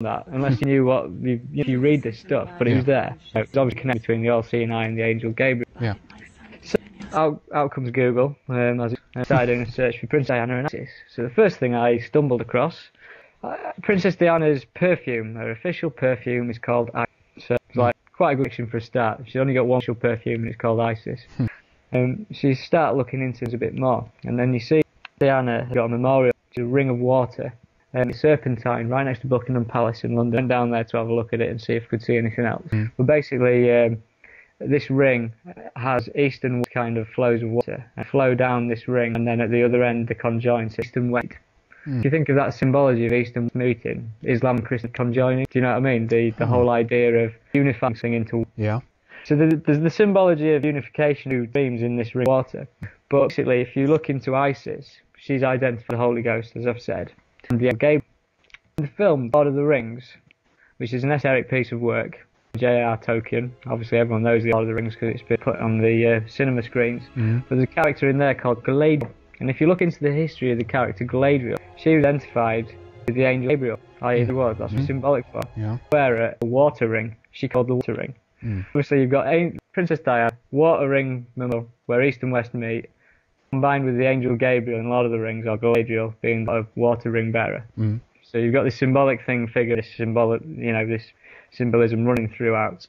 that unless you knew what you read this stuff, but it was there. So it's obviously connected between the all-seeing eye and the angel Gabriel. Yeah. So out comes Google, as I started doing a search for Princess Diana and Isis. So the first thing I stumbled across, Princess Diana's perfume, her official perfume, is called Isis. So it's like quite a good action for a start. She's only got one official perfume and it's called Isis. So you start looking into it a bit more, and then you see Diana has got a memorial to a ring of water. Serpentine, right next to Buckingham Palace in London. Went down there to have a look at it and see if we could see anything else. But basically, this ring has east and west kind of flows of water, and flow down this ring, and then at the other end, the conjoin, east and west. If you think of that symbology of east and west meeting, Islam and Christian conjoining, do you know what I mean? The whole idea of unifying something into. Yeah. So there's the symbology of unification of themes in this ring of water. But basically, if you look into Isis, she's identified the Holy Ghost, as I've said. And the Gabriel. In the film Lord of the Rings, which is an esoteric piece of work, J.R. Tolkien, obviously everyone knows the Lord of the Rings because it's been put on the cinema screens, but there's a character in there called Galadriel, and if you look into the history of the character Galadriel, she was identified with the angel Gabriel, i.e. the word, that's what symbolic for. Wear a water ring, she called the water ring. Obviously you've got Princess Diana, water ring, where east and west meet, combined with the angel Gabriel and Lord of the Rings, or Galadriel, being a water ring bearer. So you've got this symbolic figure, this this symbolism running throughout.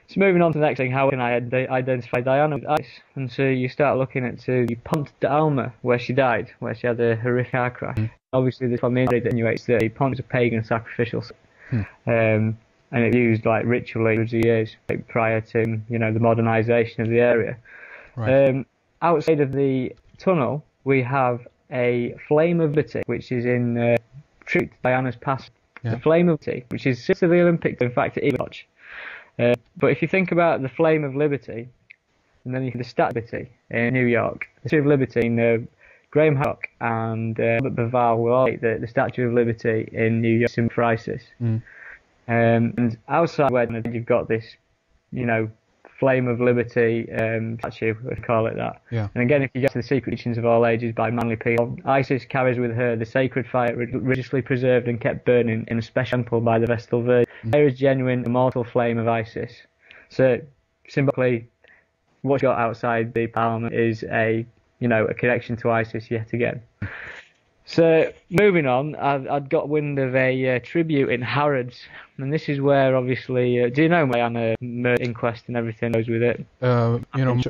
So moving on to the next thing, how can I identify Diana with Isis? And so you start looking at the Pont d'Alma, where she died, where she had a horrific car crash. Obviously this family insinuates that the Pont was a pagan sacrificial site. And it used like ritually for years prior to the modernisation of the area. Outside of the tunnel, we have a flame of liberty, which is in tribute to Diana's past. The flame of liberty, which is similar to the Olympics, in fact, it watch. But if you think about the flame of liberty, and then you have the Statue of Liberty in New York, the Statue of Liberty in Graham Hancock and Robert Baval will all the Statue of Liberty in New York for ISIS. And outside where you've got this, flame of liberty statue, we call it that. And again, if you get to the Secret Teachings of All Ages by Manly People, Isis carries with her the sacred fire religiously preserved and kept burning in a special temple by the Vestal Virgin. There is genuine immortal flame of Isis. So symbolically, what you got outside the Parliament is a connection to Isis yet again. So moving on, I'd got wind of a tribute in Harrods, and this is where obviously, do you know Diana murder inquest and everything goes with it?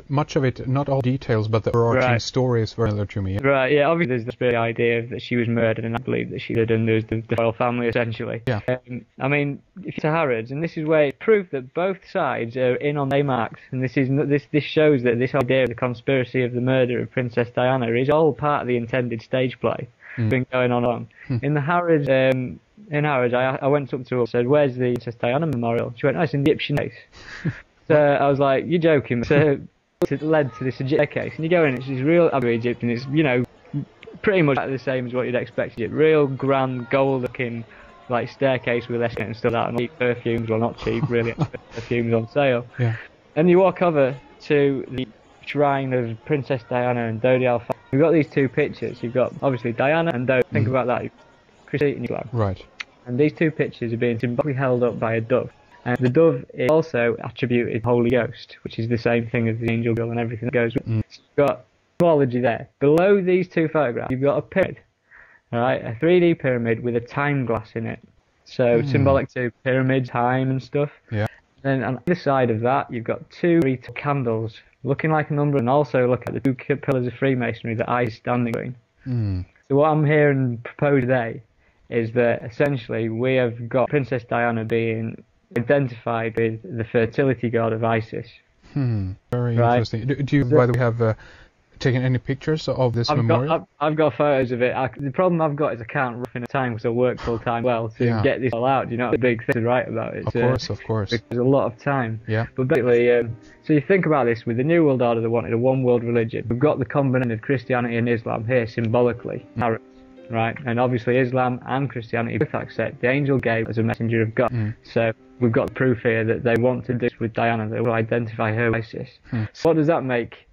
Much of it, not all details, but the overarching story is very similar to me. Right, yeah, obviously there's this big idea that she was murdered, and I believe that she did, and there's the royal family essentially. I mean, if you're to Harrods, and this is where it's proof that both sides are in on the same act, and this shows that this idea of the conspiracy of the murder of Princess Diana is all part of the intended stage play. Been going on. In the Harrods, I went up to her and said, "Where's the Princess Diana memorial?" She went, "Oh, it's in the Egyptian case." So I was like, "You're joking." So it led to this Egyptian case, and you go in, it's this real Abu Egypt, and it's pretty much the same as what you'd expect. Real grand gold-looking like staircase with escalator and stuff like that, and cheap perfumes, well not cheap, really perfumes on sale. And you walk over to the shrine of Princess Diana and Dodi Al-Fayed. You've got these two pictures. You've got obviously Diana and Dodi. Think about that. Christian and Islam. Right. And these two pictures are being symbolically held up by a dove. And the dove is also attributed to the Holy Ghost, which is the same thing as the angel girl and everything that goes with it. So you've got symbology there. Below these two photographs, you've got a pyramid. Alright, a 3D pyramid with a time glass in it. So symbolic to pyramid, time and stuff. Then on the other side of that, you've got two candles looking like a number, and also look at the two pillars of Freemasonry that I standing between. So what I'm hearing proposed today is that essentially we have got Princess Diana being identified with the fertility god of Isis. Very interesting. Do you, by the way, have taken any pictures of this memorial? I've got photos of it. The problem I've got is I can't rough enough time because I work full time to get this all out. You know, it's a big thing to write about it. Of course. There's a lot of time. But basically, so you think about this with the New World Order, they wanted a one world religion. We've got the combination of Christianity and Islam here symbolically. Right, and obviously Islam and Christianity both accept the angel Gabriel as a messenger of God. So we've got proof here that they want to do this with Diana. They will identify her with ISIS. So what does that make